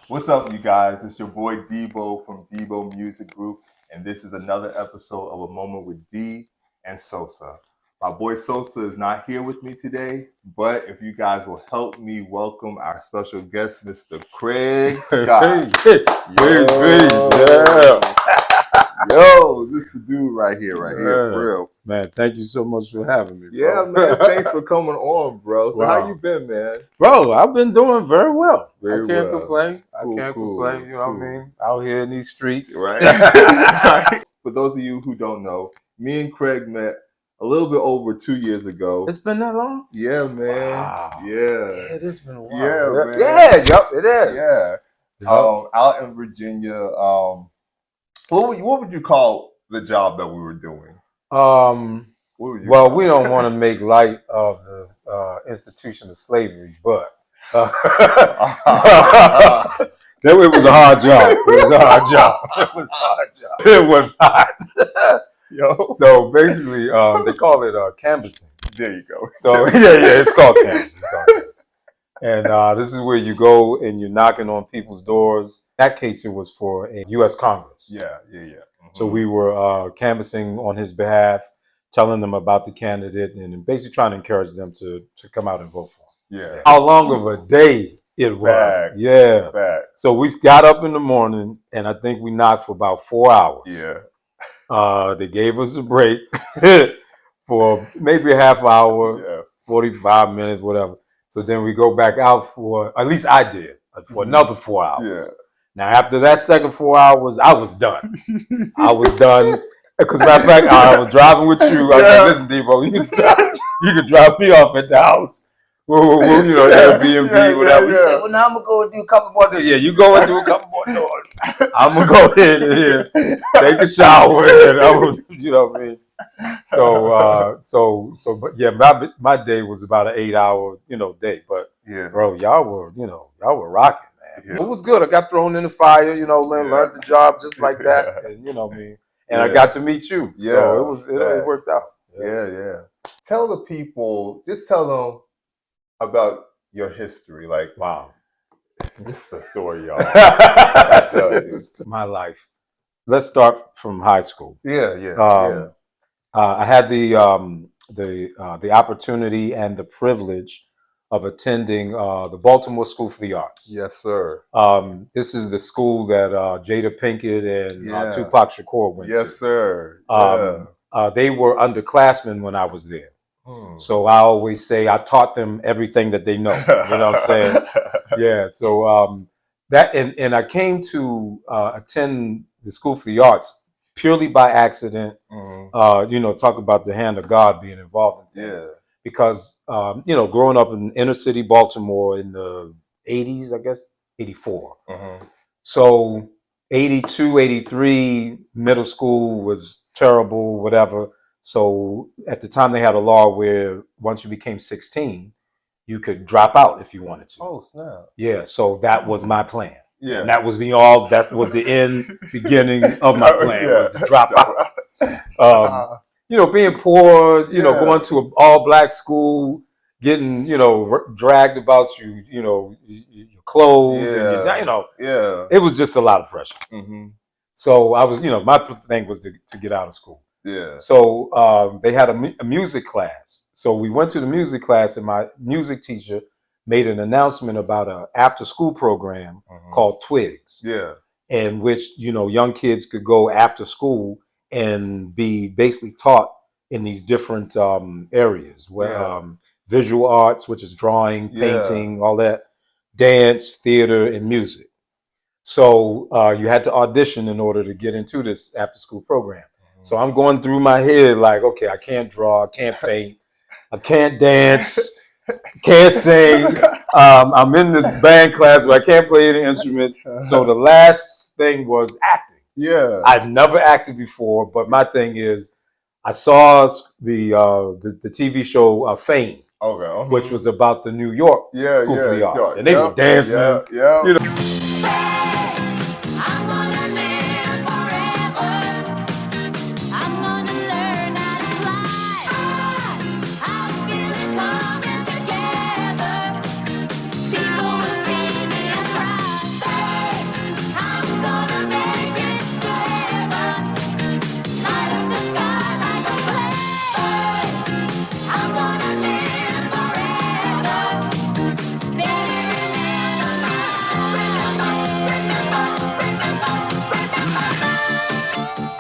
What's up, you guys? It's your boy D.E.B.O from D.E.B.O Music Group, and this is another episode of A Moment with D and SOSA. My boy SOSA is not here with me today, but if you guys will help me welcome our special guest, Mr. Craig Scott. Yeah. Yo, this is the dude right here, for real. Man, thank you so much for having me, Yeah, bro. man, thanks for coming on, bro. So how Wow. you been, man? Bro, I've been doing very well. Very I can't well. complain. Cool, I can't cool, complain, you know cool. what I mean? Out here in these streets. Right. For those of you who don't know, me and Craig met a little bit over 2 years ago. It's been that long? Yeah, man. Wow. Yeah. Yeah, it's been a while. Yeah, man. Yeah, yup, it is. Yeah. Yup. Out in Virginia, what would you call the job that we were doing? Well, we don't want to make light of the institution of slavery, but it was a hard job. It was a hard job. It was a hard job. It was hot. Yo. So basically, they call it canvassing. There you go. So yeah, it's called canvassing. And this is where you go and you're knocking on people's doors. In that case, it was for a U.S. Congress. Yeah. Mm-hmm. So we were canvassing on his behalf, telling them about the candidate, and basically trying to encourage them to come out and vote for him. Yeah. How long of a day it was. Fact. Yeah. Fact. So we got up in the morning, and I think we knocked for about 4 hours. Yeah. They gave us a break for maybe a half hour, 45 minutes, whatever. So then we go back out for, at least I did, for another 4 hours. Yeah. Now, after that second 4 hours, I was done. Because, matter of fact, I was driving with you. I was like, listen, D.E.B.O, you can drop me off at the house. Airbnb, whatever. He said, well, now I'm going to go and do a couple more doors. Yeah, you go and do a couple more doors. I'm going to go in here, take a shower, and I'm going to, you know what I mean? But yeah, my day was about an 8-hour, day. But, bro, y'all were rocking, man. Yeah. It was good. I got thrown in the fire, learned the job just like that. And, you know what I mean? And I got to meet you. So it worked out. Yeah. Tell the people, just tell them about your history. Like, wow. This is a story, y'all. My life. Let's start from high school. Yeah. I had the opportunity and the privilege of attending the Baltimore School for the Arts. Yes, sir. This is the school that Jada Pinkett and Tupac Shakur went to. Yes, sir. They were underclassmen when I was there. So I always say I taught them everything that they know. You know what I'm saying? Yeah. So and I came to attend the School for the Arts purely by accident. Talk about the hand of God being involved in things. Because growing up in inner city Baltimore in the 80s, I guess 84. So 82, 83, middle school was terrible, whatever. So at the time they had a law where once you became 16, you could drop out if you wanted to. Oh, snap. Yeah, so that was my plan. Yeah. And that was the end beginning of my plan, was to drop out. Being poor, going to an all black school, getting, dragged about your clothes and it was just a lot of pressure. So I was, my thing was to get out of school. Yeah. So they had a music class. So we went to the music class, and my music teacher made an announcement about an after-school program called Twigs. Yeah. In which young kids could go after school and be basically taught in these different areas, where visual arts, which is drawing, painting, all that, dance, theater, and music. So you had to audition in order to get into this after-school program. So I'm going through my head like, okay, I can't draw, I can't paint, I can't dance, can't sing. I'm in this band class, but I can't play any instruments. So the last thing was acting. Yeah. I've never acted before, but my thing is, I saw the TV show Fame, which was about the New York School for the Arts, and they were dancing.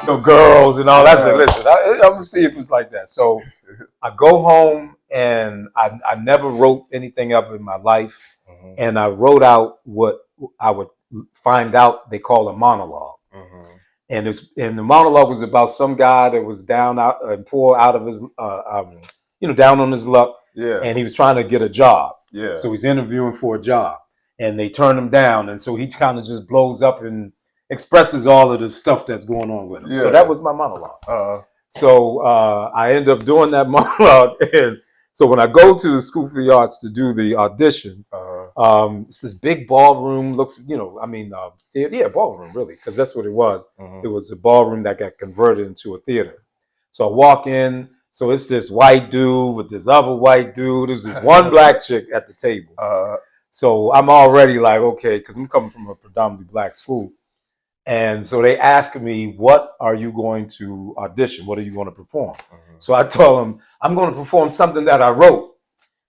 girls and all that. I said, listen, I'm gonna see if it's like that. So I go home and I never wrote anything of in my life, and I wrote out what I would find out they call a monologue. And the monologue was about some guy that was down out and poor out of his, down on his luck. Yeah. And he was trying to get a job. Yeah. So he's interviewing for a job, and they turn him down. And so he kind of just blows up and expresses all of the stuff that's going on with him. Yeah. So that was my monologue. So I end up doing that monologue, and so when I go to the School for the Arts to do the audition, it's this big ballroom. Looks, ballroom really, because that's what it was. It was a ballroom that got converted into a theater. So I walk in. So it's this white dude with this other white dude. There's this one black chick at the table. So I'm already like, okay, because I'm coming from a predominantly black school. And so they asked me, what are you going to audition? What are you going to perform? So I told them, I'm going to perform something that I wrote.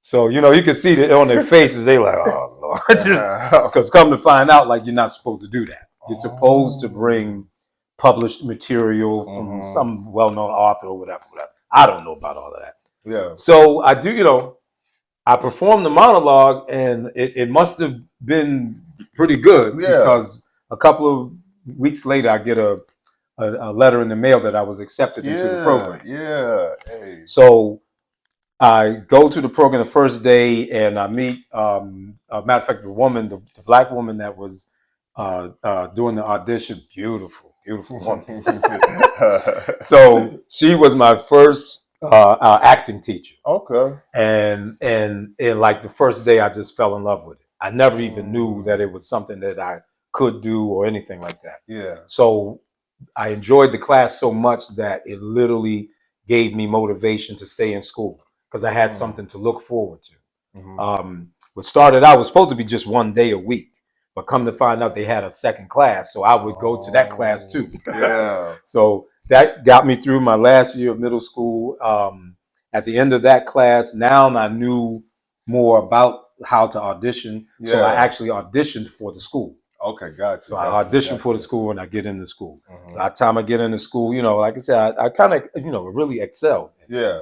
So, you can see it on their faces. They like, oh, Lord. Because come to find out, like, you're not supposed to do that. You're supposed to bring published material from some well-known author or whatever. I don't know about all of that. Yeah. So I do, I performed the monologue, and it must have been pretty good because a couple of weeks later, I get a letter in the mail that I was accepted into the program. Yeah. Hey. So I go to the program the first day, and I meet, a matter of fact, the black woman that was doing the audition. Beautiful woman. So she was my first acting teacher. Okay. And like the first day, I just fell in love with it. I never even knew that it was something that I could do or anything like that. Yeah. So I enjoyed the class so much that it literally gave me motivation to stay in school because I had something to look forward to. What started out was supposed to be just one day a week, but come to find out they had a second class, so I would go to that class too. Yeah. So that got me through my last year of middle school. At the end of that class, now I knew more about how to audition, so I actually auditioned for the school. Okay, gotcha. So I audition for the school and I get into school. By the time I get into school, like I said, I kind of, really excelled. Yeah.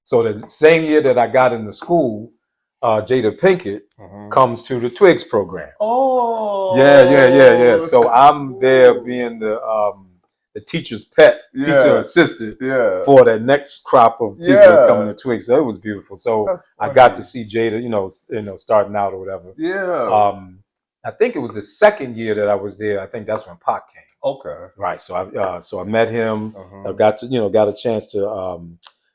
So the same year that I got into school, Jada Pinkett comes to the Twigs program. Oh. Yeah. So I'm there being the teacher's pet, teacher assistant for the next crop of people that's coming to Twigs. So it was beautiful. So I got to see Jada, starting out or whatever. Yeah. I think it was the second year that I was there. I think that's when Pac came. Okay. Right. So I met him. I got a chance to.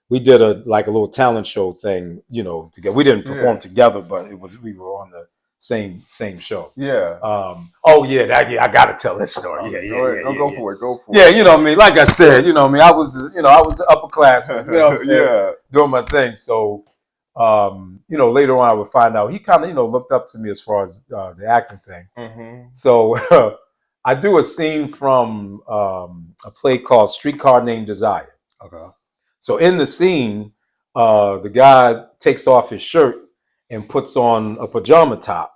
We did a little talent show thing, together. We didn't perform together, but we were on the same show. Yeah. I gotta tell this story. Go for it. Yeah, like I said, I was the upper class, doing my thing. So. Later on I would find out he kind of, looked up to me as far as the acting thing. So I do a scene from a play called Streetcar Named Desire. Okay. So in the scene, the guy takes off his shirt and puts on a pajama top.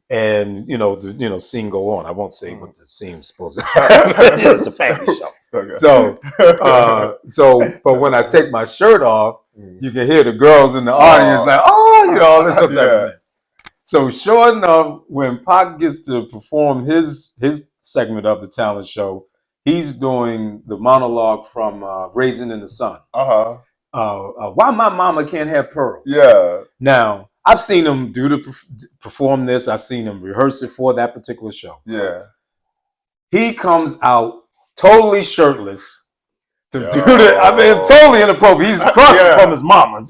And the scene go on. I won't say what the scene was supposed to happen. It's a family show. Okay. So but when I take my shirt off, you can hear the girls in the audience like, all this type of thing. So sure enough, when Pac gets to perform his segment of the talent show, he's doing the monologue from Raisin in the Sun. Why my mama can't have pearls. Yeah. Now, I've seen him perform this. I've seen him rehearse it for that particular show. Yeah. He comes out totally shirtless to do that. I mean, totally inappropriate. He's across from his mama.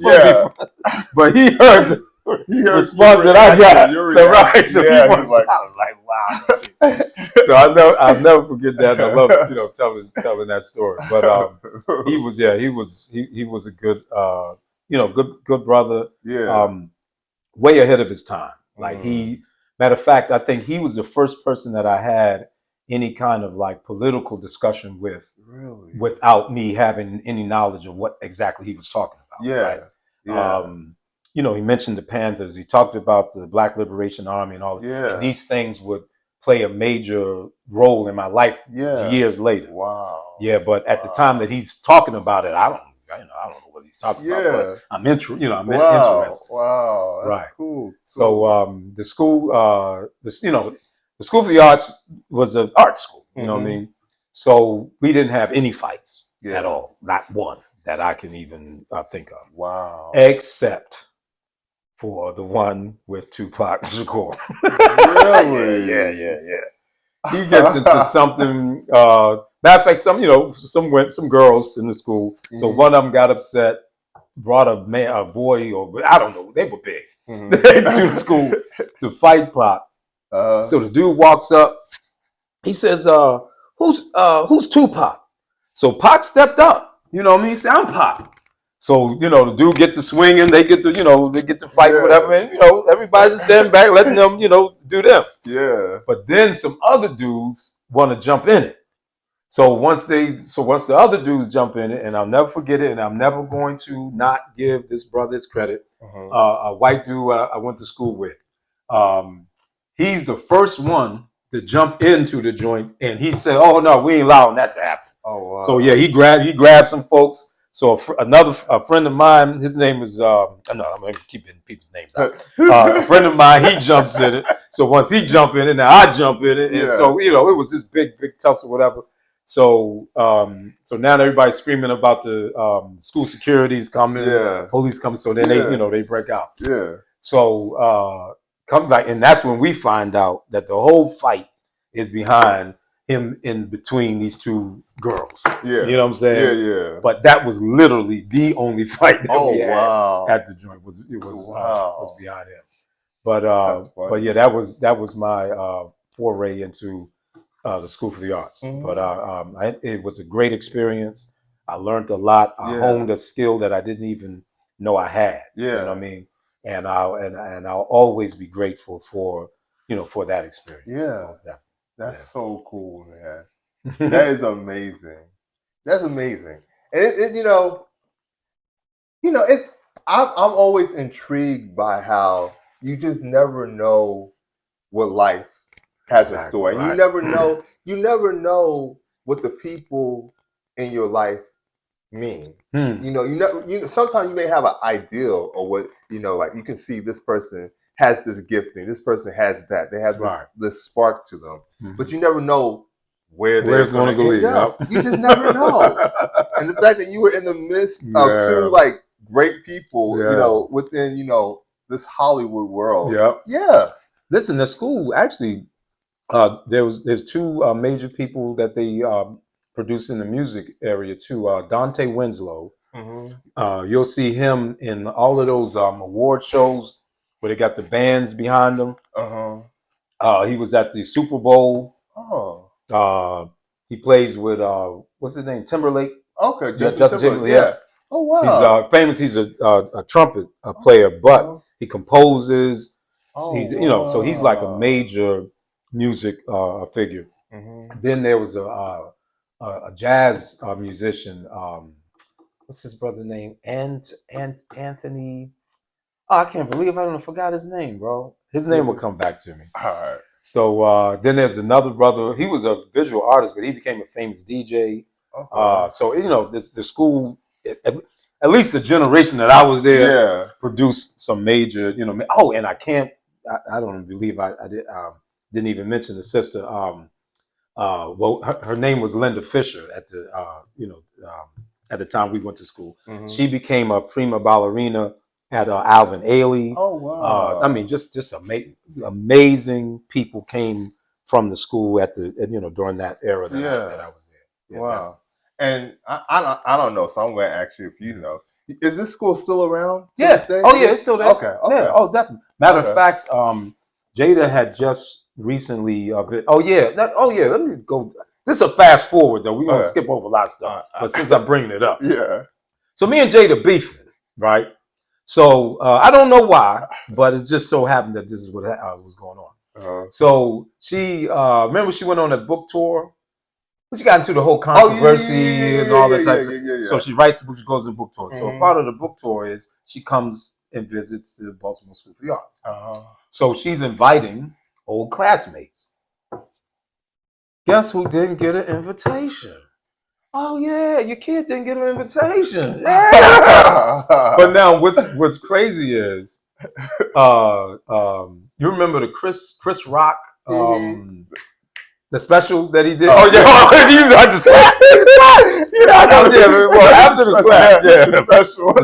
But he heard the response that I got. So he was like, I was like, wow. So I'll never forget that. I love telling that story. But he was a good good brother. Yeah. Way ahead of his time. Matter of fact, I think he was the first person that I had any kind of political discussion with, without me having any knowledge of what exactly he was talking about. Yeah. He mentioned the Panthers. He talked about the Black Liberation Army and all. Yeah. And these things would play a major role in my life years later. Wow. Yeah, but at the time that he's talking about it, I don't know what he's talking about, but I'm interested. Wow, that's Right. cool. So the school, the School for the Arts was an art school. You know what I mean? So we didn't have any fights at all, not one that I can even think of. Wow. Except for the one with Tupac Shakur. Really? Yeah. He gets into something. Matter of fact, some girls in the school. So one of them got upset, brought a boy, or I don't know. They were big to the school to fight Pac. So the dude walks up. He says, "Who's Tupac?" So Pac stepped up. You know what I mean? He said, "I'm Pac." So, the dude get to swinging, they get to fight, whatever, and everybody's just standing back, letting them, do them. Yeah. But then some other dudes want to jump in it. So once the other dudes jump in it, and I'll never forget it, and I'm never going to not give this brother his credit. A white dude I went to school with. He's the first one to jump into the joint, and he said, "Oh no, we ain't allowing that to happen." Oh wow. So yeah, he grabbed some folks. So a friend of mine, his name is no, I'm gonna keep people's names out. A friend of mine, he jumps in it. So once he jump in it, now I jump in it, and so it was this big tussle, whatever. So now everybody's screaming about the school security's coming, police coming. So then they break out. Yeah. So and that's when we find out that the whole fight is behind him in between these two girls. Yeah. You know what I'm saying? Yeah. But that was literally the only fight that we had at the joint. Was behind him. But yeah, that was my foray into the School for the Arts. But it was a great experience. I learned a lot. I honed a skill that I didn't even know I had. You know what I mean? And I'll always be grateful for that experience. Yeah. That's so cool, man. That is amazing. That's amazing. And I'm always intrigued by how you just never know what life has in store. And you never know what the people in your life mean. Sometimes you may have an ideal of what, like you can see this person has this gifting, this person has that. They have this spark to them. But you never know where they're going to end up. You just never know. And the fact that you were in the midst of two great people, within, this Hollywood world. Yeah. Listen, the school actually, there's two major people that they produce in the music area too. Dante Winslow. You'll see him in all of those award shows where they got the bands behind them. He was at the Super Bowl. He plays with what's his name? Timberlake. Okay, Justin Timberlake. Yeah. Oh wow. He's famous. He's a trumpet player, but he composes. So he's like a major music figure. Then there was a jazz musician. What's his brother's name? Anthony. Oh, I can't believe I forgot his name, bro. His name will come back to me. All right. So then there's another brother. He was a visual artist, but he became a famous DJ. So the school, at least the generation that I was there, produced some major. Oh, and I don't believe I didn't even mention the sister. Well, her name was Linda Fisher at at the time we went to school. She became a prima ballerina at Alvin Ailey. Oh wow! I mean, just amazing people came from the school during that era that I was there. Yeah, wow! Definitely. And I don't know, so I'm going to ask you if you know. Is this school still around? Yeah. Oh yeah, it's still there. Okay. Yeah. Oh, definitely. Matter of fact, Jada had just recently. Let me go. This is a fast forward though. We're gonna skip over a lot of stuff, but since I'm bringing it up, So me and Jada beefing, right? So I don't know why, but it just so happened that this is what was going on. So she remember she went on a book tour. She got into the whole controversy and all that type of stuff. So she writes a book, she goes to the book tour. So part of the book tour is she comes and visits the Baltimore School for the Arts. So she's inviting old classmates. guess who didn't get an invitation? Oh yeah, your kid didn't get an invitation. Yeah. But now what's crazy is you remember the Chris Rock the special that he did? Oh yeah, you had to slap. Well, after the slap, the special. The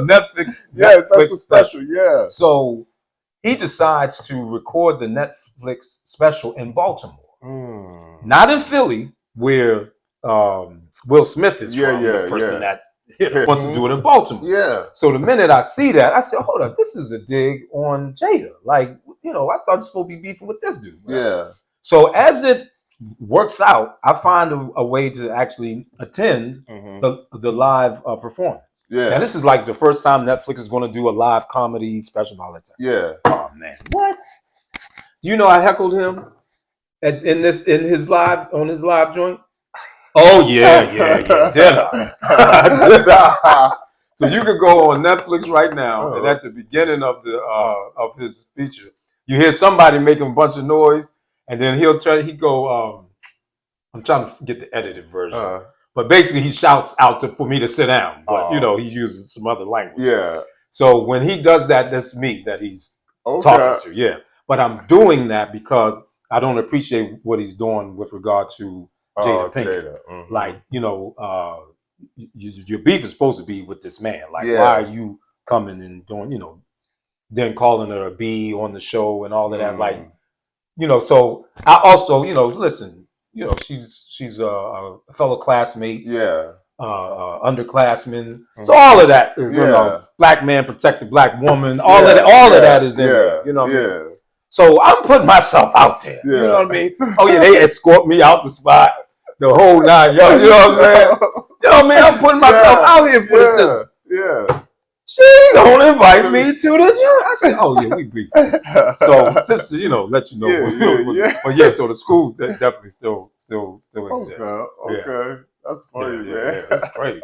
Netflix special. Yeah. So he decides to record the Netflix special in Baltimore. Not in Philly, where Will Smith is from, the person that wants to do it in Baltimore. Yeah. So the minute I see that, I said, hold up, this is a dig on Jada. Like, I thought you're supposed to be beefing with this dude. Right? Yeah. So as it works out, I find a way to actually attend the live performance. Yeah. And this is like the first time Netflix is going to do a live comedy special all the time. Yeah. Oh man, what? Do you know I heckled him on his live joint? Oh yeah. Did I? So you could go on Netflix right now, and at the beginning of his feature, you hear somebody making a bunch of noise, and then he go. I'm trying to get the edited version, but basically he shouts out for me to sit down, but he uses some other language. Yeah. So when he does that, that's me that he's talking to. Yeah, but I'm doing that because I don't appreciate what he's doing with regard to Jada Pinkett. Like, your beef is supposed to be with this man. Like, why are you coming and doing, then calling her a B on the show and all of that? Like, so I also, listen, she's a fellow classmate. Yeah. Underclassmen. So all of that, black man protect the black woman. All of that is in there. You know what I mean? So I'm putting myself out there. You know what I mean? Oh yeah, they escort me out the spot, the whole 9 yards. You know what I'm saying? You know what I mean? I'm putting myself out here for the system. Yeah. She gonna invite me to the joint. I said, "Oh yeah, we beef." So just to, let you know. But so the school definitely still exists. Okay. That's funny, man. Yeah, that's crazy.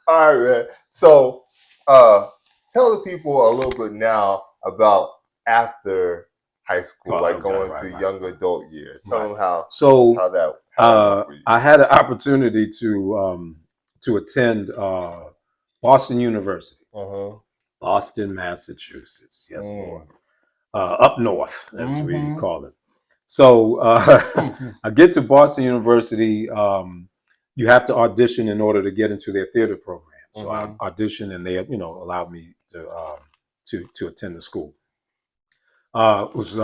All right, man. So, tell the people a little bit now about after high school, going to young adult years. Tell them how that. I had an opportunity to attend Boston University, Boston, Massachusetts. Yes, Lord. Up north, as we call it. So I get to Boston University. You have to audition in order to get into their theater program. So I auditioned, and they, allowed me to attend the school. It was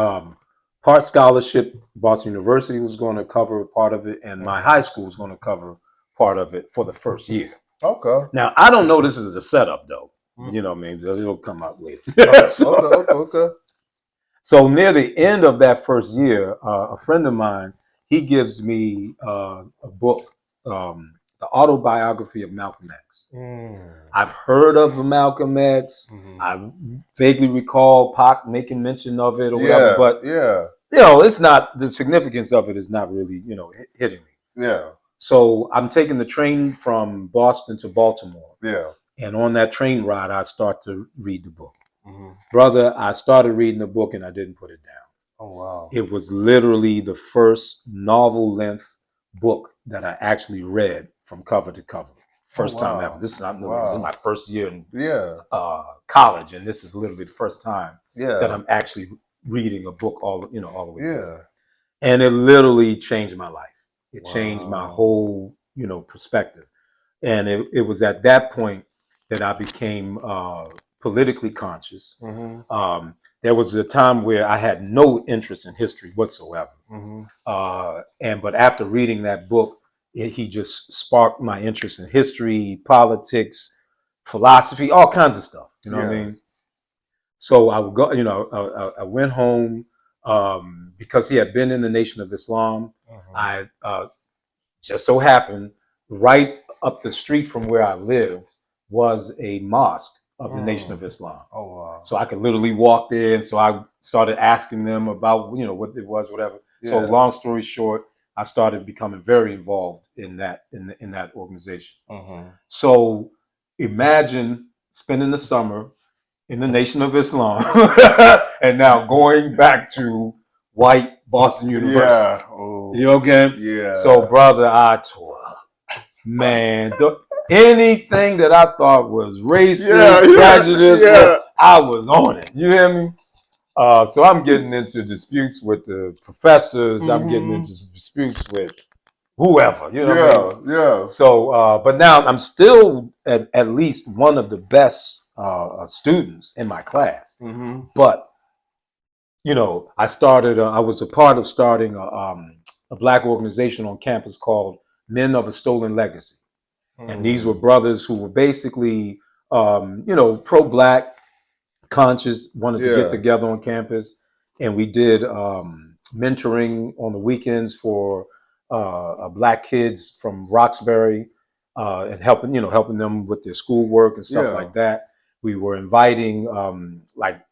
part scholarship. Boston University was going to cover part of it, and my high school was going to cover part of it for the first year. Okay. Now I don't know this is a setup though. You know what I mean? It'll come out later. Okay. So near the end of that first year, a friend of mine, he gives me a book, the autobiography of Malcolm X. I've heard of Malcolm X. I vaguely recall Pac making mention of it or whatever, but it's not, the significance of it is not really, hitting me. Yeah. So I'm taking the train from Boston to Baltimore. Yeah. And on that train ride, I start to read the book. Brother, I started reading the book and I didn't put it down. Oh, wow. It was literally the first novel-length book that I actually read from cover to cover. First time ever. This is my first year in college, and this is literally the first time that I'm actually reading a book all the way through. And it literally changed my life. It changed my whole, perspective. And it was at that point that I became politically conscious. There was a time where I had no interest in history whatsoever. But after reading that book, he just sparked my interest in history, politics, philosophy, all kinds of stuff. You know what I mean? So I would go, I went home because he had been in the Nation of Islam. I just so happened right up the street from where I lived was a mosque of the Nation of Islam. Oh, wow. So I could literally walk there. And so I started asking them about, what it was, whatever. So long story short, I started becoming very involved in that organization. So imagine spending the summer in the Nation of Islam and now going back to white Boston University. Yeah. Oh. You okay? Yeah. So, brother, I tore up. Man, anything that I thought was racist, prejudice, I was on it. You hear me? So I'm getting into disputes with the professors. I'm getting into disputes with whoever. You know what I mean? Yeah. So, but now I'm still at least one of the best students in my class. But you know, I was a part of starting a black organization on campus called Men of a Stolen Legacy. And these were brothers who were basically, you know, pro-black, conscious, wanted to get together on campus. And we did mentoring on the weekends for black kids from Roxbury and helping them with their schoolwork and stuff like that. We were inviting black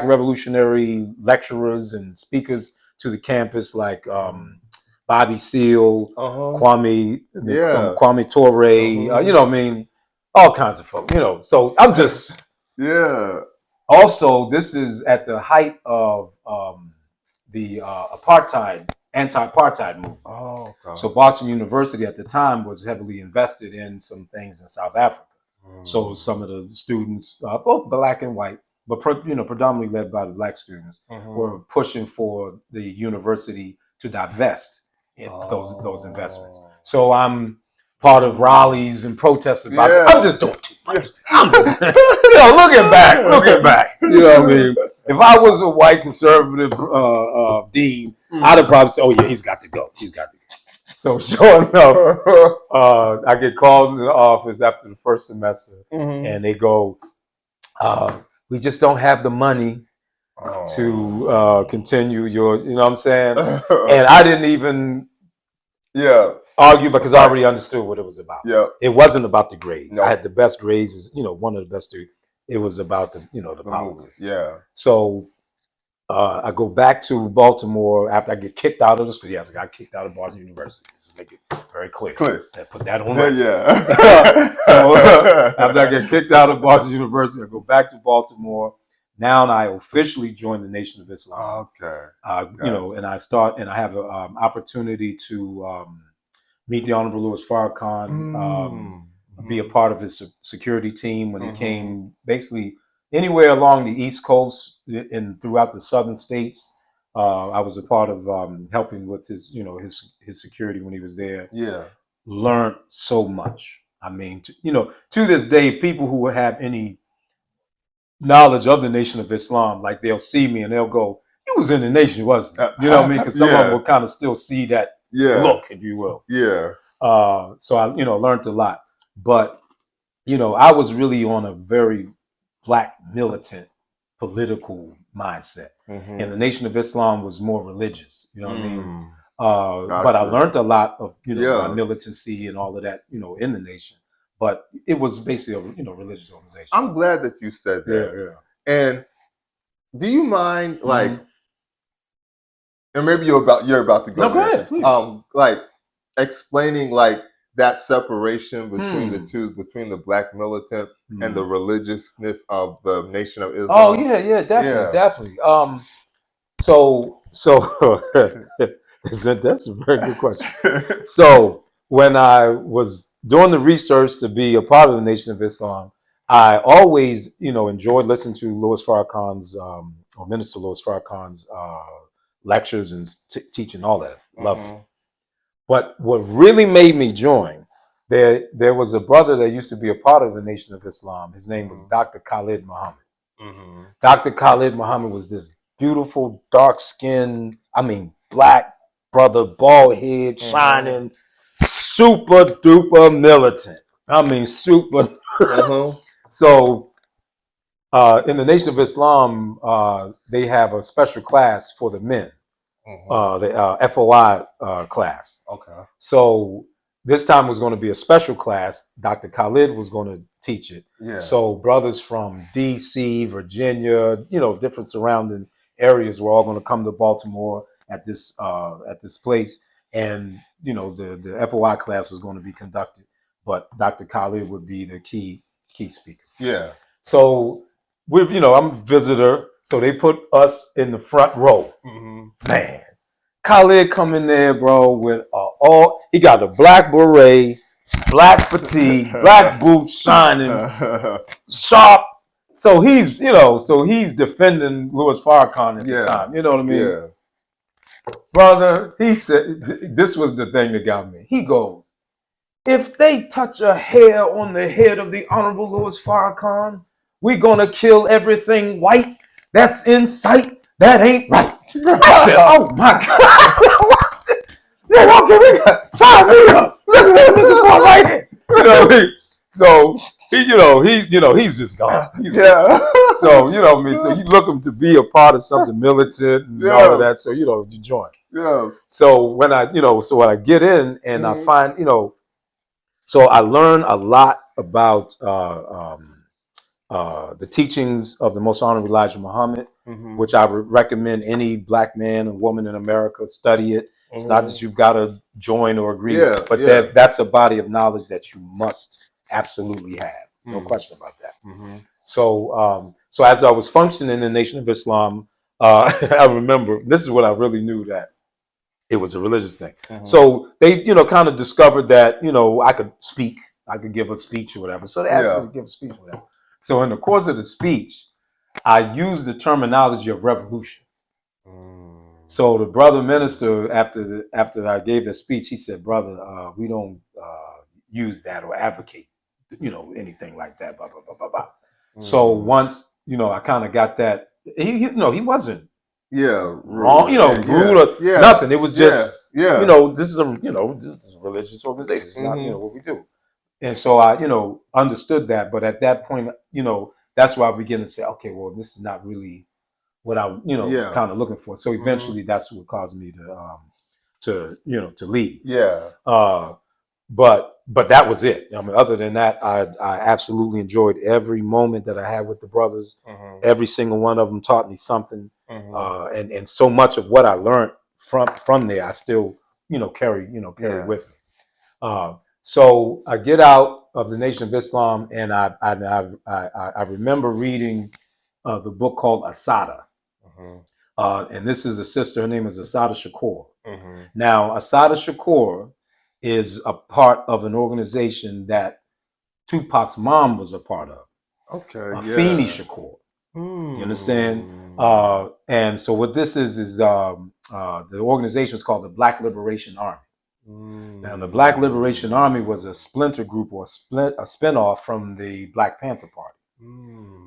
revolutionary lecturers and speakers to the campus, like Bobby Seale, Kwame Ture, you know what I mean? All kinds of folks, you know. So I'm just Also, this is at the height of the anti-apartheid movement. Oh, okay. So Boston University at the time was heavily invested in some things in South Africa. So some of the students, both black and white, but predominantly led by the black students, were pushing for the university to divest in those investments. So I'm part of rallies and protests about it. I'm just doing too much. I'm just, looking back. You know what I mean? If I was a white conservative dean, I'd have probably said, "Oh yeah, he's got to go. He's got to go." So sure enough, I get called in the office after the first semester, and they go, "We just don't have the money to continue your," you know what I'm saying? And I didn't even argue because I already understood what it was about. It wasn't about the grades. I had the best grades, one of the best students. It was about the politics. So I go back to Baltimore after I get kicked out of the school. Yes, I got kicked out of Boston University. Just make it very clear. Put that on record. So after I get kicked out of Boston University, I go back to Baltimore. Now I officially join the Nation of Islam. And I have an opportunity to meet the Honorable Louis Farrakhan, be a part of his security team when he came basically anywhere along the East Coast and throughout the southern states. I was a part of helping with his security when he was there. Learned so much. I mean, to this day, people who have any knowledge of the Nation of Islam, like they'll see me and they'll go, "You was in the Nation, wasn't it?" You know what I mean? Because some of them will kind of still see that look, if you will. So I, learned a lot. But, I was really on a very black militant political mindset. And the Nation of Islam was more religious, you know what I mean? But I learned a lot of, my militancy and all of that, in the nation. But it was basically a religious organization. I'm glad that you said that. And do you mind, like, and maybe you're about to go there. Go ahead, like explaining like that separation between the two, between the black militant and the religiousness of the Nation of Islam. Oh yeah, definitely. So that's a very good question. So when I was doing the research to be a part of the Nation of Islam, I always, enjoyed listening to Louis Farrakhan's or Minister Louis Farrakhan's lectures and teaching, all that. Loved it. But what really made me join, there was a brother that used to be a part of the Nation of Islam. His name was Dr. Khalid Muhammad. Dr. Khalid Muhammad was this beautiful, dark-skinned, black brother, bald head, shining, super duper militant. Super. So in the Nation of Islam, they have a special class for the men, the FOI class. So this time was going to be a special class. Dr. Khalid was going to teach it. So brothers from D.C., Virginia, different surrounding areas were all going to come to Baltimore at this place, and the FOI class was going to be conducted, but Dr. Khalid would be the key speaker. So with, I'm a visitor, so they put us in the front row. Man, Khalid come in there, bro, with he got a black beret, black fatigue, black boots shining, sharp. So he's, he's defending Louis Farrakhan at the time. You know what I mean? Yeah. Brother, he said, this was the thing that got me. He goes, if they touch a hair on the head of the Honorable Louis Farrakhan, we're going to kill everything white that's in sight. That ain't right. I said, oh my God. Sign me up. Look at this one right here. You know what I mean? So, he's just gone. So, so you look him to be a part of something militant and all of that. So, you join. Yeah. So when I get in and I find, so I learn a lot about the teachings of the Most Honorable Elijah Muhammad, which I would recommend any black man and woman in America study it. It's not that you've got to join or agree, but that's a body of knowledge that you must absolutely have. No question about that. So, so as I was functioning in the Nation of Islam, I remember, this is what I really knew, that it was a religious thing. So they, kind of discovered that, I could speak, I could give a speech or whatever. So they asked me to give a speech or whatever. So in the course of the speech, I used the terminology of revolution. So the brother minister, after I gave that speech, he said, brother, we don't use that or advocate, anything like that, blah, blah, blah, blah, blah. So once, I kind of got that, he wasn't wrong, rude or nothing. It was just, this is this is a religious organization. It's not, what we do. And so I, understood that. But at that point, that's why I began to say, okay, well, this is not really what I, kind of looking for. So eventually that's what caused me to leave. Yeah. But that was it. I mean, other than that, I absolutely enjoyed every moment that I had with the brothers. Every single one of them taught me something. And so much of what I learned from there, I still, carry with me. So I get out of the Nation of Islam, and I remember reading the book called Asada. And this is a sister, her name is Asada Shakur. Now, Asada Shakur is a part of an organization that Tupac's mom was a part of. Afeni Shakur. You understand? And so what this is the organization is called the Black Liberation Army. Now, the Black Liberation Army was a splinter group or a spinoff from the Black Panther Party.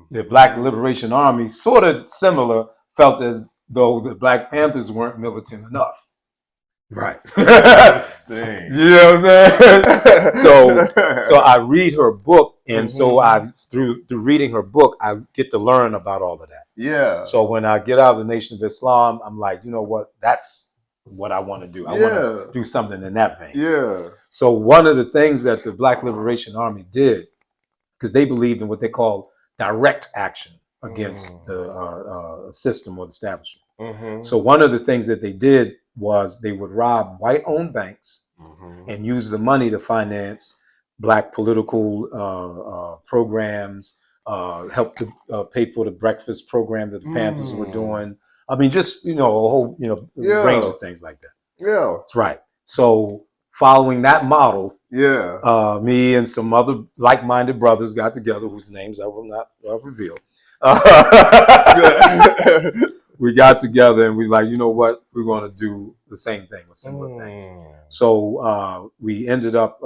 The Black Liberation Army, sort of similar, felt as though the Black Panthers weren't militant enough. Right. You know what I'm saying? So I read her book, and so through reading her book, I get to learn about all of that. Yeah. So when I get out of the Nation of Islam, I'm like, you know what? That's what I want to do. I want to do something in that vein. Yeah. So one of the things that the Black Liberation Army did, because they believed in what they call direct action against the system or the establishment. So one of the things that they did was they would rob white-owned banks and use the money to finance Black political programs, help to pay for the breakfast program that the Panthers were doing. I mean, just, a whole, range of things like that. Yeah. That's right. So following that model, me and some other like-minded brothers got together, whose names I will not reveal. We got together and we like, you know what? We're going to do the same thing, a similar thing. So we ended up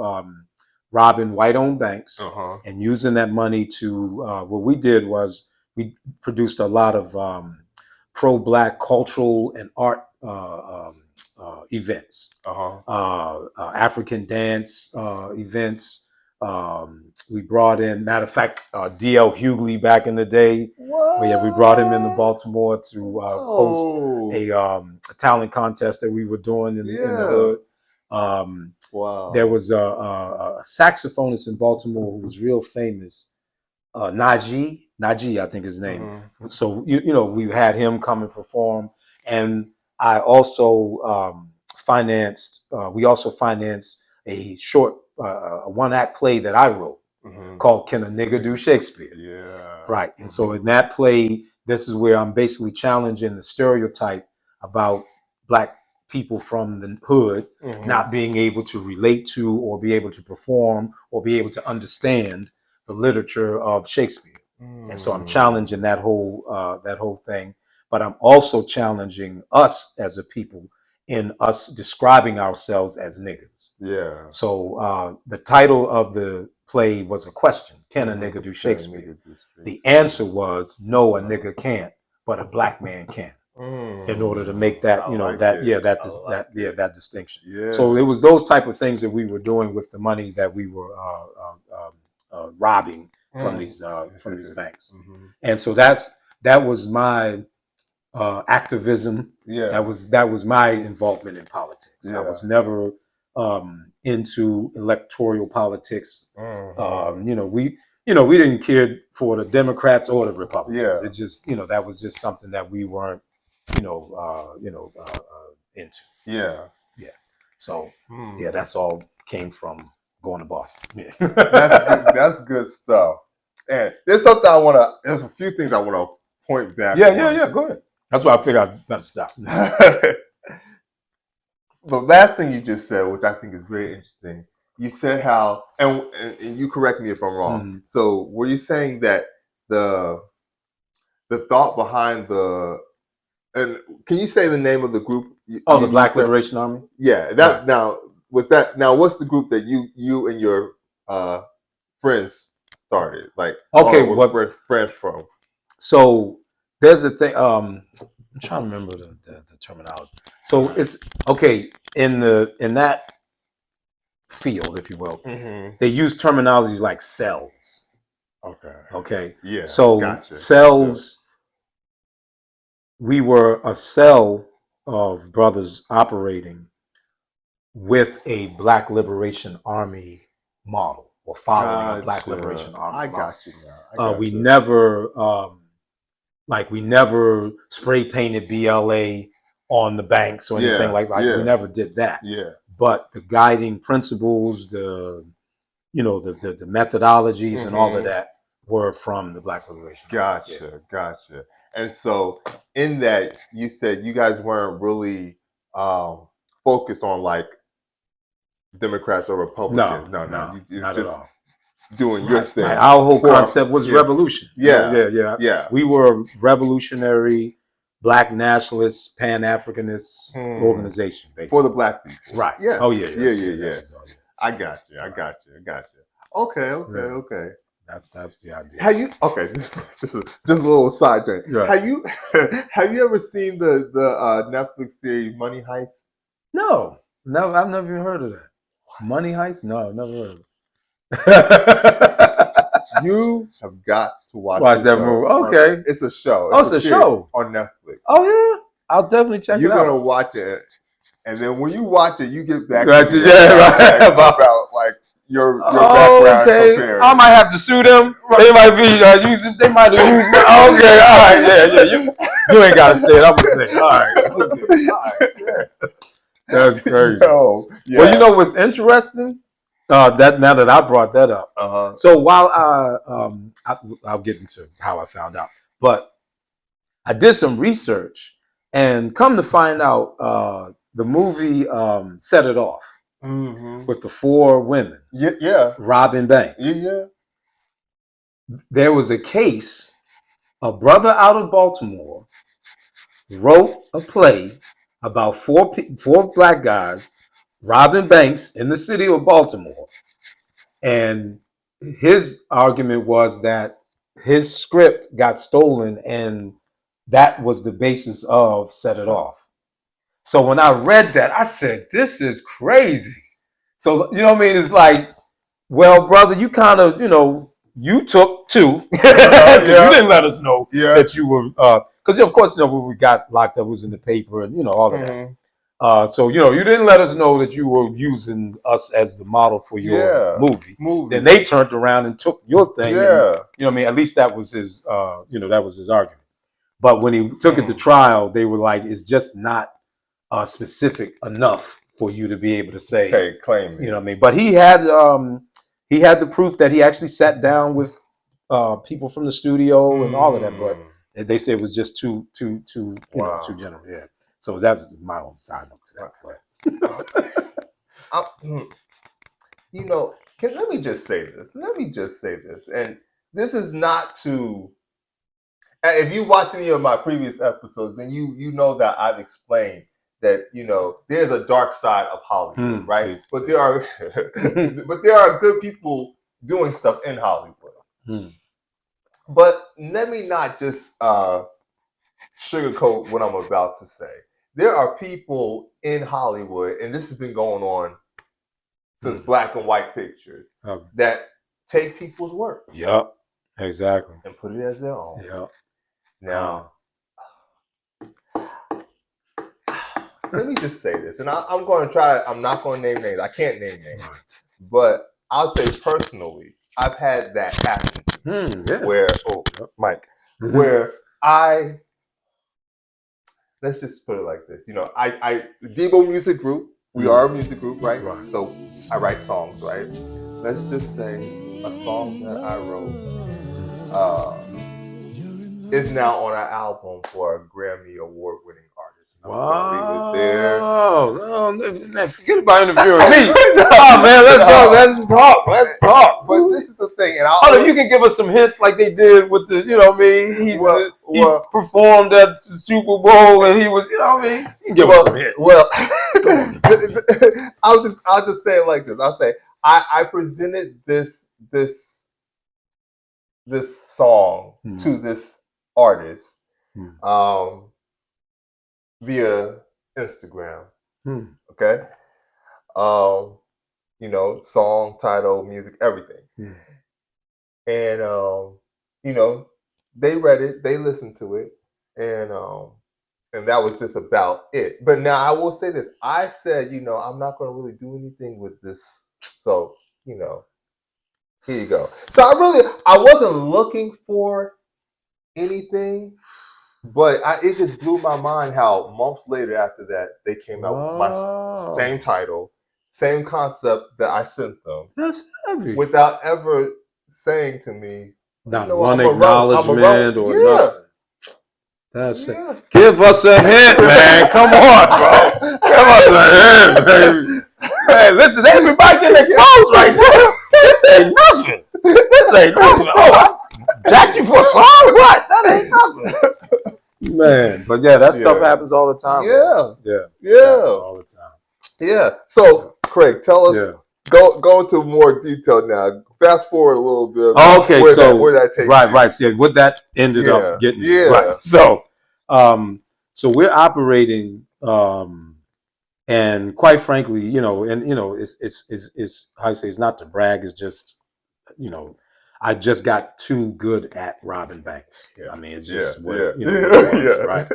robbing white-owned banks and using that money to, what we did was we produced a lot of pro-Black cultural and art events, African dance events. We brought in, matter of fact, D.L. Hughley back in the day. We brought him into Baltimore to host a talent contest that we were doing in the hood. There was a saxophonist in Baltimore who was real famous, Najee, I think his name. So we had him come and perform, and I also financed. We also financed a short, a one-act play that I wrote called Can a Nigga Do Shakespeare? Yeah. Right. And so in that play, this is where I'm basically challenging the stereotype about Black people from the hood not being able to relate to or be able to perform or be able to understand the literature of Shakespeare. And so I'm challenging that whole thing, but I'm also challenging us as a people in us describing ourselves as niggas. Yeah. So the title of the play was a question: Can a nigga do Shakespeare? The answer was no, a nigga can't, but a Black man can. In order to make that, that distinction. Yeah. So it was those type of things that we were doing with the money that we were robbing from these banks. And so that was my activism. Yeah. That was my involvement in politics. I was never into electoral politics. We didn't care for the Democrats or the Republicans. Yeah. It just, that was just something that we weren't, into. Yeah. Yeah. So that's all came from going to Boston. Yeah. That's good stuff. And there's a few things I want to point back. Yeah. Go ahead. That's why I figured I'd better stop. The last thing you just said, which I think is very interesting, you said how, and you correct me if I'm wrong. So were you saying that the thought behind and can you say the name of the group? The Black Liberation Army? Yeah. Now what's the group that you and your friends started? Like, where friends from? So there's a thing. I'm trying to remember the terminology. So it's okay in that field, if you will. They use terminologies like cells. Okay. Yeah. So gotcha. cells. We were a cell of brothers operating with a Black Liberation Army model, or following a Black Liberation Army model. I got you now. We never we never spray painted BLA on the banks or anything like that. We never did that. Yeah. But the guiding principles, the methodologies and all of that were from the Black Liberation Army. Gotcha. And so in that, you said you guys weren't really focused on like Democrats or Republicans. No, you're not just at all. Doing your thing. Right. Our whole concept was revolution. Yeah. We were a revolutionary, Black nationalist, Pan-Africanist organization, basically. For the Black people. Right. Yeah. Oh, yeah. I got you. Okay. That's the idea. Have you? Okay, just a little side journey. Right. Have you ever seen the Netflix series Money Heist? No, I've never even heard of that. Money Heist? No, I've never heard of it. You have got to watch that movie. Okay, it's a show. It's a show on Netflix. Oh yeah, I'll definitely check it out. You're gonna watch it, and then when you watch it, you get back about like your background. Okay, I might have to sue them. They might be using. They might have used. Okay, all right, yeah. You ain't gotta say it. I'm gonna say it. All right. Yeah. That's crazy. Well, you know what's interesting? That now that I brought that up. So while I'll get into how I found out, but I did some research and come to find out the movie Set It Off with the 4 women. Yeah. Robbing banks. Yeah. There was a case. A brother out of Baltimore wrote a play about 4 Black guys robbing banks in the city of Baltimore. And his argument was that his script got stolen, and that was the basis of Set It Off. So when I read that, I said, this is crazy. So, you know what I mean? It's like, well, brother, you kind of, you took 2. You didn't let us know that you were, because of course, when we got locked up, it was in the paper and, all of that. So, you didn't let us know that you were using us as the model for your movie. Then they turned around and took your thing. And, you know what I mean? At least that was his, that was his argument. But when he took it to trial, they were like, it's just not specific enough for you to be able to say, claim it. You know what I mean? But he had, he had the proof that he actually sat down with people from the studio and all of that, but they said it was just too too general. Yeah. So that's my own side note to that. But let me just say this. And this is not to. If you watch any of my previous episodes, then you know that I've explained that there's a dark side of Hollywood, right? But there are good people doing stuff in Hollywood. But let me not just sugarcoat what I'm about to say. There are people in Hollywood, and this has been going on since black and white pictures, that take people's work. Yep, exactly. And put it as their own. Yep. Now, let me just say this, and I'm going to try. I'm not going to name names. I can't name names, but I'll say personally, I've had that happen to me, where Mike, where let's just put it like this. D.E.B.O music group. We are a music group, right? So I write songs, right? Let's just say a song that I wrote is now on our album for a Grammy award-winning artist. Wow! Leave it there. No, forget about interviewing me. Oh man, let's talk. But this is the thing, and you can give us some hints like they did with the, he performed at the Super Bowl and he was, You can give us some hints. Well, I'll just say it like this. I'll say I presented this song to this artist via Instagram. Okay. Song, title, music, everything. And they read it, they listened to it, and that was just about it. But now I will say this. I said, I'm not going to really do anything with this. So, here you go. So I wasn't looking for anything, but it just blew my mind how months later after that, they came out with my same title, same concept that I sent them. That's heavy. Without ever saying to me, not one acknowledgement or nothing. That's it. Give us a hint, man. Come on, bro. Give us a hint, baby. Man, listen, everybody getting exposed right now. This ain't nothing. Oh, I jacked you for a song? What? That ain't nothing. Man, but that stuff happens all the time. Yeah. All the time. Yeah. So, Craig, tell us. Go into more detail now. Fast forward a little bit. Okay, where that takes right. Yeah, what that ended up getting. Right. So we're operating, and quite frankly, it's how I say, it's not to brag. It's just, I just got too good at robbing banks. I mean, it's just what it was, right?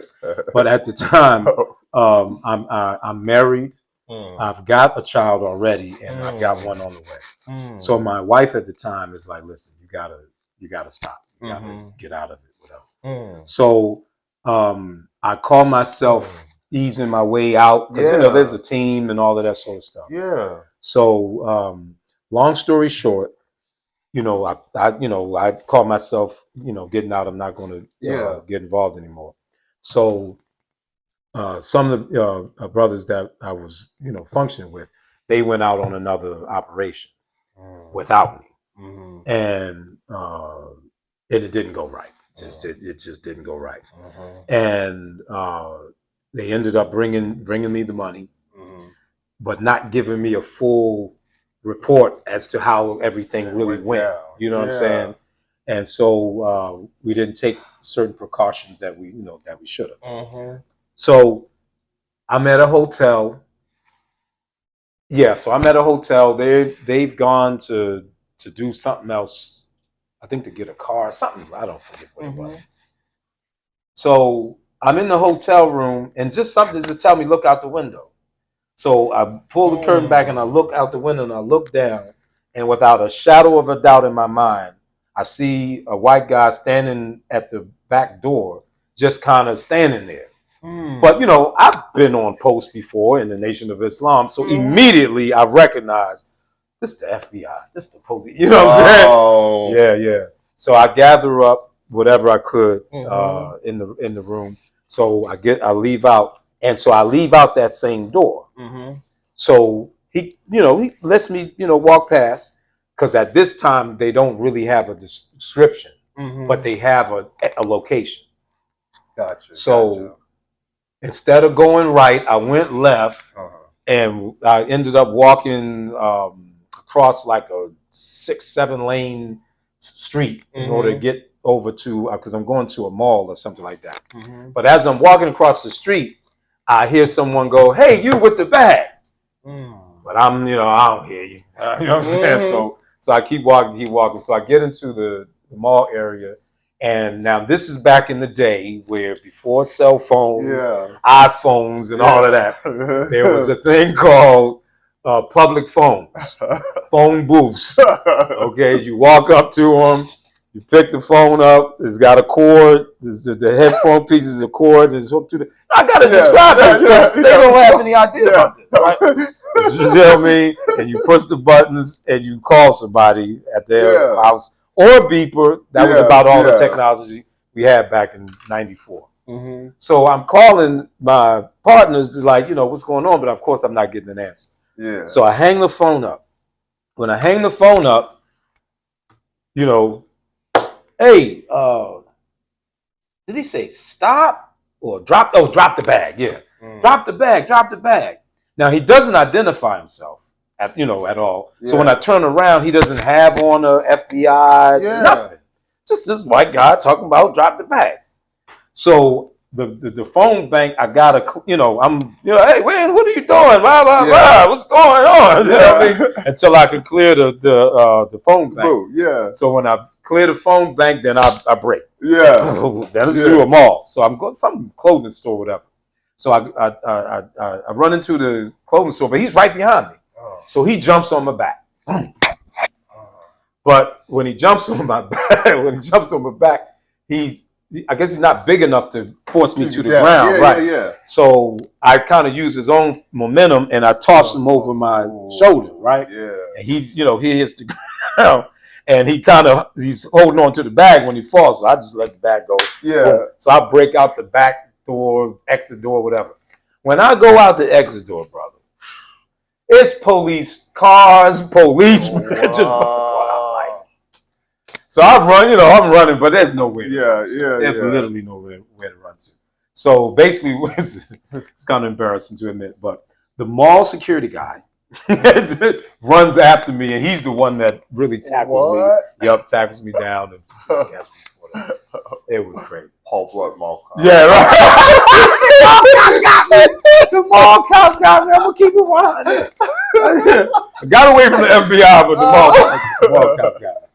But at the time, I'm married. I've got a child already, and I've got one on the way. So my wife at the time is like, "Listen, you gotta stop. You gotta get out of it, whatever." So I call myself easing my way out because there's a team and all of that sort of stuff. Yeah. So long story short, I call myself getting out. I'm not going to get involved anymore. So. Some of the brothers that I was, functioning with, they went out on another operation without me, and it didn't go right. It just didn't go right, and they ended up bringing me the money, but not giving me a full report as to how everything really went. You know what I'm saying? And so we didn't take certain precautions that we should have. So I'm at a hotel. Yeah, so I'm at a hotel. They've gone to do something else. I think to get a car, something. I don't forget what it was. So I'm in the hotel room, and just something to tell me, look out the window. So I pull the curtain back, and I look out the window, and I look down, and without a shadow of a doubt in my mind, I see a white guy standing at the back door, just kind of standing there. But I've been on post before in the Nation of Islam, so immediately I recognized this the FBI, this the police. You know what I'm saying? Yeah. So I gather up whatever I could in the room. So I leave out, and so I leave out that same door. So he lets me walk past, because at this time they don't really have a description, but they have a location. Gotcha. So instead of going right, I went left, and I ended up walking across like a 6-7 lane street in order to get over to, because I'm going to a mall or something like that. But as I'm walking across the street, I hear someone go, "Hey, you with the bag." But I don't hear you. You know what I'm saying? So I keep walking. So I get into the mall area. And now this is back in the day where before cell phones, iPhones, and all of that, there was a thing called public phones, phone booths. Okay, you walk up to them, you pick the phone up. It's got a cord. The headphone piece is a cord. It's hooked to the. I gotta describe this because they don't have any idea about this, right? You know what I mean? And you push the buttons and you call somebody at their house, or a beeper. That was about all the technology we had back in '94. So I'm calling my partners, like, what's going on? But of course, I'm not getting an answer. So I hang the phone up. When I hang the phone up, hey, did he say stop or drop? Oh, drop the bag. Yeah, drop the bag. Drop the bag. Now he doesn't identify himself at all. So when I turn around, he doesn't have on a FBI, nothing. Just this white guy talking about drop the bag. So the phone bank, I gotta, hey man, what are you doing? Blah, blah, blah. What's going on? You know what I mean? Until I can clear the phone bank. So when I clear the phone bank, then I break. Then it's through a mall. So I'm going to some clothing store, whatever. So I run into the clothing store, but he's right behind me. So he jumps on my back. But when he jumps on my back, I guess he's not big enough to force me to the ground, right? So I kind of use his own momentum and I toss him over my shoulder, right? And he hits the ground, and he's holding on to the bag when he falls. So I just let the bag go. So I break out the back door, exit door, whatever. When I go out the exit door, brother, it's police cars, policemen. So I run, I'm running, but there's nowhere. There's literally nowhere to run to. So basically, it's kind of embarrassing to admit, but the mall security guy runs after me, and he's the one that really tackles me. Tackles me down and scares me. It was crazy. Whole blood mall cop. Yeah, right. The mall cop got me. I'm gonna keep it 100. I got away from the FBI, but the mall cop got me.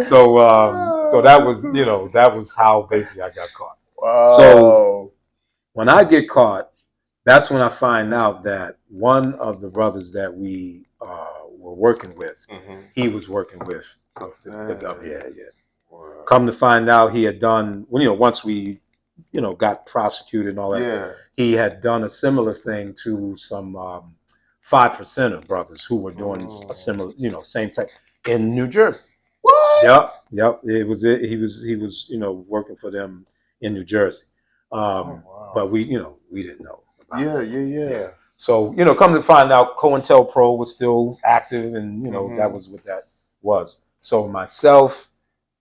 So that was how basically I got caught. Wow. So when I get caught, that's when I find out that one of the brothers that we were working with, he was working with the government. Wow. Come to find out, he had done, once we, got prosecuted and all that, he had done a similar thing to some 5% brothers who were doing a similar, same type in New Jersey. What? Yep. He was, working for them in New Jersey. But we didn't know. Yeah. So, come to find out, COINTELPRO was still active, and, that was what that was. So myself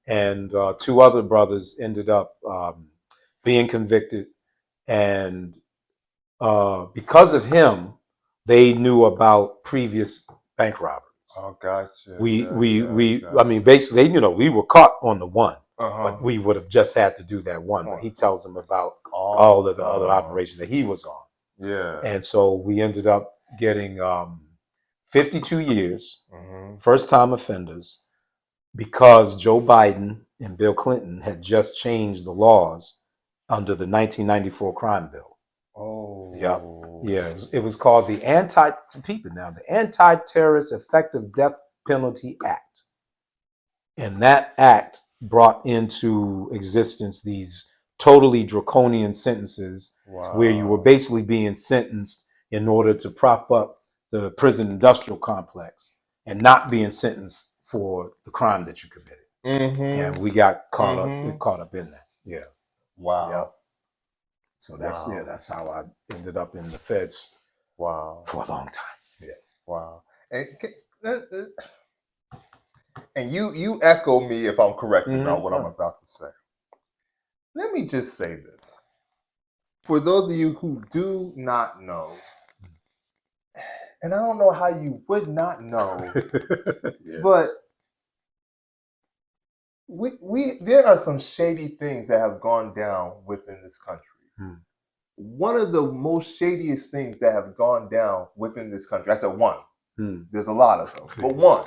and 2 other brothers ended up being convicted. And because of him, they knew about previous bank robberies. Oh, gotcha. I mean, basically, we were caught on the one, but we would have just had to do that one. But he tells them about all of the other operations that he was on. Yeah. And so we ended up getting 52 years, first-time offenders, because Joe Biden and Bill Clinton had just changed the laws under the 1994 crime bill. Oh. Yeah. It was called the Anti-Terrorist Effective Death Penalty Act. And that act brought into existence these totally draconian sentences where you were basically being sentenced in order to prop up the prison industrial complex and not being sentenced for the crime that you committed. Mm-hmm. And we got caught up in that. Yeah. Wow. Yeah. So that's how I ended up in the feds. Wow. For a long time. Yeah. Wow. And you echo me if I'm correct about what I'm about to say. Let me just say this. For those of you who do not know, and I don't know how you would not know, but there are some shady things that have gone down within this country. One of the most shadiest things that have gone down within this country, I said one, there's a lot of them, but one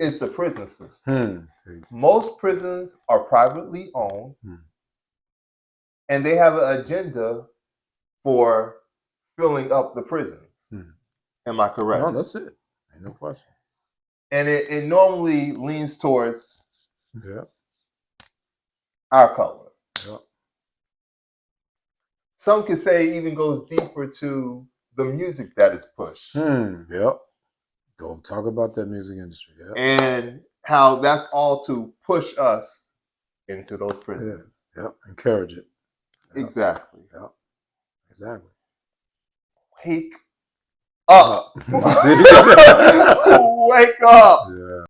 is the prison system. Most prisons are privately owned, and they have an agenda for filling up the prisons. Am I correct? No, that's it. Ain't no question. And it normally leans towards our color. Yeah. Some could say it even goes deeper to the music that is pushed. Yep. Go talk about that music industry. Yep. And how that's all to push us into those prisons. Yep. Encourage it. Yep. Exactly. Yep. Exactly. Wake up. Wake up. Yeah.